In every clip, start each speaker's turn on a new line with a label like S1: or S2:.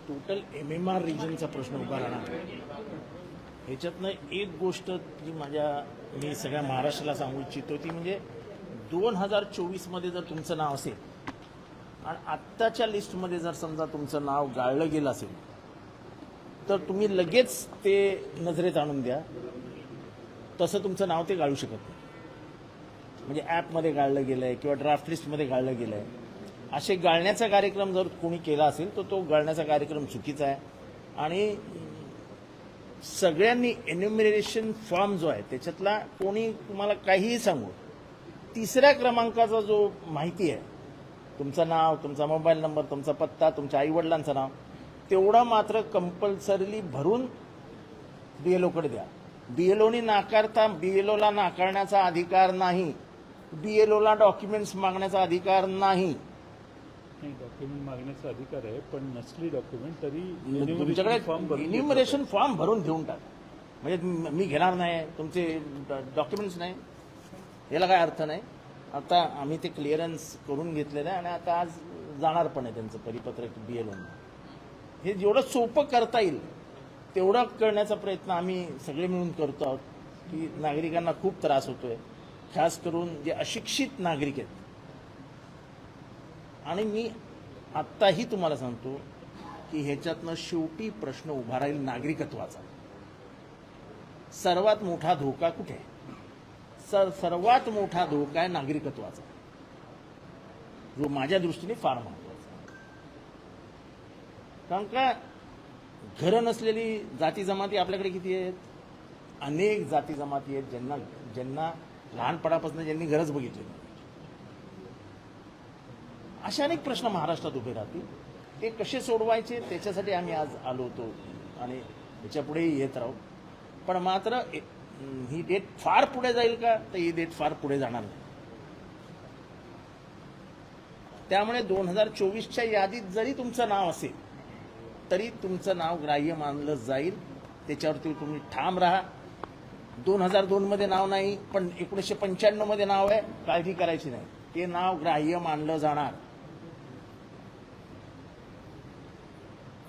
S1: Total MMR रिजनचा प्रश्न उभा राहणार. ह्याच्यातनं एक गोष्ट जी मी सगळ्या महाराष्ट्राला सांगू इच्छितो ती म्हणजे 2024 जर तुमचं नाव असेल आणि आत्ताच्या लिस्टमध्ये जर समजा तुमचं नाव गाळलं गेलं असेल तर तुम्ही लगेच ते नजरेत आणून द्या. तसं तुमचं नाव ते गाळू शकत नाही. म्हणजे ॲपमध्ये गाळलं गेलं आहे किंवा ड्राफ्ट लिस्टमध्ये गाळलं गेलं आहे, असे गाळण्याचा कार्यक्रम जर कोणी केला असेल तर तो गाळण्याचा कार्यक्रम चुकीचा आहे. आणि सगळ्यांनी एन्युमरेशन फॉर्म जो आहे त्याच्यातला कोणी तुम्हाला काहीही सांगू, तिसऱ्या क्रमांकाचा जो माहिती आहे, तुमचं नाव, तुमचा मोबाईल नंबर, तुमचा पत्ता, तुमच्या आईवडिलांचं नाव, तेवढं मात्र कंपल्सरीली भरून BLOकडे द्या. BLOनी नाकारता, BLOला नाकारण्याचा अधिकार नाही, BLOला डॉक्युमेंट्स मागण्याचा अधिकार नाही.
S2: डॉक्युमेंट मागण्याचा अधिकार आहे, पण नसली डॉक्युमेंट तरी
S1: तुमच्याकडे इन्युमरेशन फॉर्म भरून घेऊन टाक. म्हणजे मी घेणार नाही, तुमचे डॉक्युमेंट्स नाही, याला काय अर्थ नाही. आता आम्ही ते क्लिअरन्स करून घेतलेलं आहे आणि आता आज जाणार पण आहे त्यांचं परिपत्रक BLOनं. हे जेवढं सोपं करता येईल तेवढं करण्याचा प्रयत्न आम्ही सगळे मिळून करतो आहोत. की नागरिकांना खूप त्रास होतोय, खास करून जे अशिक्षित नागरिक आहेत. आणि मी आत्ताही तुम्हाला सांगतो की ह्याच्यातनं शेवटी प्रश्न उभा राहील नागरिकत्वाचा. सर्वात मोठा धोका कुठे आहे? सर्वात मोठा धोका आहे नागरिकत्वाचा, जो माझ्या दृष्टीने फार महत्वाचा आहे. कारण का घरं नसलेली जाती जमाती आपल्याकडे किती आहेत? अनेक जाती जमाती आहेत ज्यांना लहानपणापासून ज्यांनी घरच बघितली. असे अनेक प्रश्न महाराष्ट्रात उभे राहतील. ते कसे सोडवायचे त्याच्यासाठी आम्ही आज आलो होतो आणि त्याच्यापुढेही येत राहू. पण मात्र ही डेट फार पुढे जाईल का? तर ही डेट फार पुढे जाणार नाही. त्यामुळे 2024च्या यादीत जरी तुमचं नाव असेल तरी तुमचं नाव ग्राह्य मानलं जाईल. त्याच्यावरती तुम्ही ठाम राहा. 2002 नाव नाही, पण 1995 नाव आहे, काळजी करायची नाही. ते नाव ग्राह्य मानलं जाणार.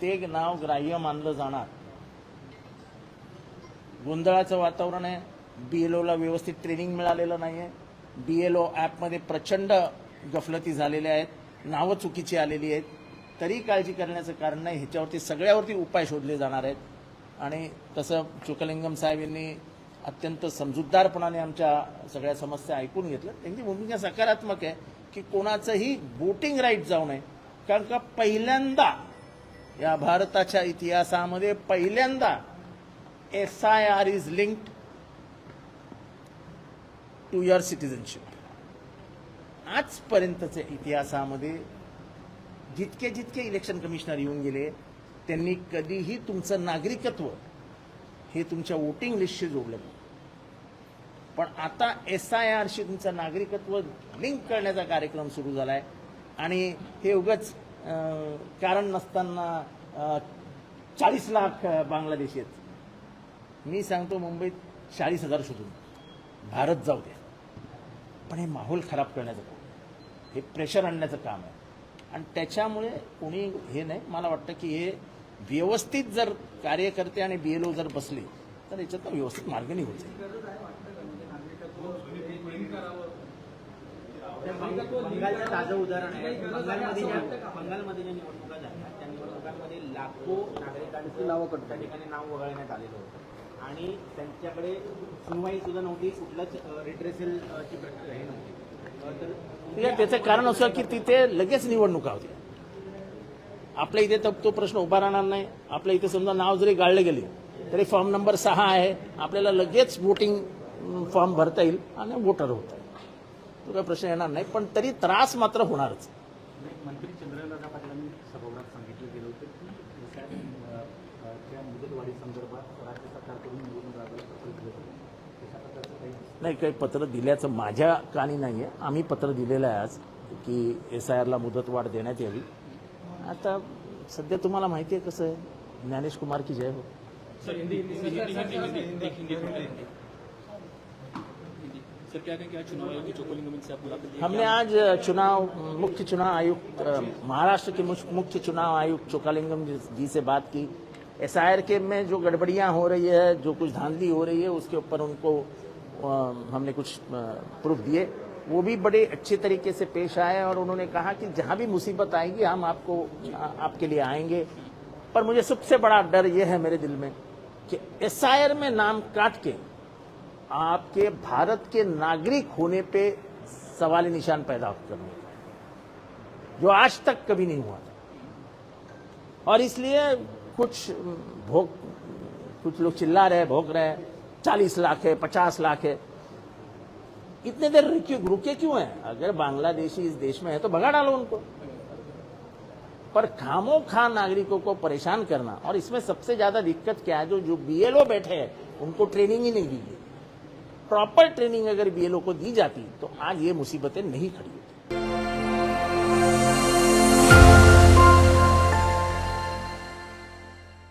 S1: ते नाव ग्राह्य मानलं जाणार. गोंधळाचं वातावरण आहे. BLOला व्यवस्थित ट्रेनिंग मिळालेलं नाहीये. BLO ॲपमध्ये प्रचंड गफलती झालेल्या आहेत, नावं चुकीची आलेली आहेत. तरी काळजी करण्याचं कारण नाही. ह्याच्यावरती सगळ्यावरती उपाय शोधले जाणार आहेत. आणि तसं चोक्कलिंगम साहेब यांनी अत्यंत समजूतदारपणाने आमच्या सगळ्या समस्या ऐकून घेतल्या. त्यांची भूमिका सकारात्मक आहे की कोणाचंही वोटिंग राईट जाऊ नये. कारण का पहिल्यांदा या भारताच्या इतिहासामध्ये पहिल्यांदा SIR is linked to your citizenship. आजपर्यंतच्या इतिहासामध्ये जितके इलेक्शन कमिशनर येऊन गेले त्यांनी कधीही तुमचं नागरिकत्व हे तुमच्या वोटिंग लिस्टशी जोडलं नाही. पण आता SIRशी तुमचं नागरिकत्व लिंक करण्याचा कार्यक्रम सुरू झाला आहे. आणि हे उगाच कारण नसताना 40 लाख बांगलादेशी आहेत. मी सांगतो मुंबईत 40,000 शोधून भारत जाऊ द्या. पण हे माहोल खराब करण्याचं काम, हे प्रेशर आणण्याचं काम आहे. आणि त्याच्यामुळे कोणी हे नाही. मला वाटतं की हे व्यवस्थित जर कार्यकर्ते आणि BLO जर बसले तर याच्यातनं व्यवस्थित मार्ग निघून जाईल.
S3: बंगालचं ताजं उदाहरण आहे. बंगालमध्ये ज्या निवडणुका झाल्या त्या निवडणुकांमध्ये लाखो नागरिकांचं त्या ठिकाणी नाव वगळण्यात आलेलं होतं आणि त्यांच्याकडे सुनवाई सुद्धा नव्हती, कुठलंच रिट्रेसलची प्रक्रिया हे नव्हती. तर
S1: त्याचं कारण असं की तिथे लगेच निवडणुका होत्या. आपल्या इथे तर तो प्रश्न उभा राहणार नाही. आपल्या इथे समजा नाव जरी गाळले गेले तरी फॉर्म नंबर 6 आहे, आपल्याला लगेच वोटिंग फॉर्म भरता येईल आणि वोटर होता येईल. तो काही प्रश्न येणार नाही. पण तरी त्रास मात्र होणारच.
S4: मंत्री चंद्रकांत पाटलांनी सभागृहात सांगितलं गेलं होतं की त्या मुदतवाढी संदर्भात राज्य सरकारकडून निवडून
S1: नाही, काही पत्र दिल्याचं माझ्या कानी नाही आहे. आम्ही पत्र दिलेलं आहे आज की SIRला मुदतवाढ देण्यात यावी. आता सध्या तुम्हाला माहिती आहे कसं आहे. ज्ञानेश कुमार की जय हो.
S4: सर क्या कहेंगे, आज चुनाव आयोग की चोकोलिंगम से आप मुलाकात की?
S1: हमने आज मुख्य चुनाव आयुक्त महाराष्ट्र के मुख्य चुनाव आयुक्त चोकालिंगम जी से बात की। एसआईआर के में जो गड़बड़ियां हो रही है, जो कुछ धांधली हो रही है, उसके ऊपर उनको हमने कुछ प्रूफ दिए। वो भी बड़े अच्छे तरीके से पेश आए और उन्होंने कहा कि जहां भी मुसीबत आएगी हम आपके लिए आएंगे। पर मुझे सबसे बड़ा डर यह है मेरे दिल में कि एसआईआर में नाम काट के आपके भारत के नागरिक होने पे सवाली निशान पैदा करने का, जो आज तक कभी नहीं हुआ था। और इसलिए कुछ लोग चिल्ला रहे, भौंक रहे हैं, 40 लाख है, 50 लाख है। इतने देर रुके क्यों हैं? अगर बांग्लादेशी इस देश में है तो भगा डालो उनको। पर खामोखा नागरिकों को परेशान करना, और इसमें सबसे ज्यादा दिक्कत क्या है, जो बीएलओ बैठे हैं उनको ट्रेनिंग ही नहीं दी गई। प्रॉपर ट्रेनिंग अगर बीएलओ को दी जाती तो आज ये मुसीबतें नहीं खड़ी।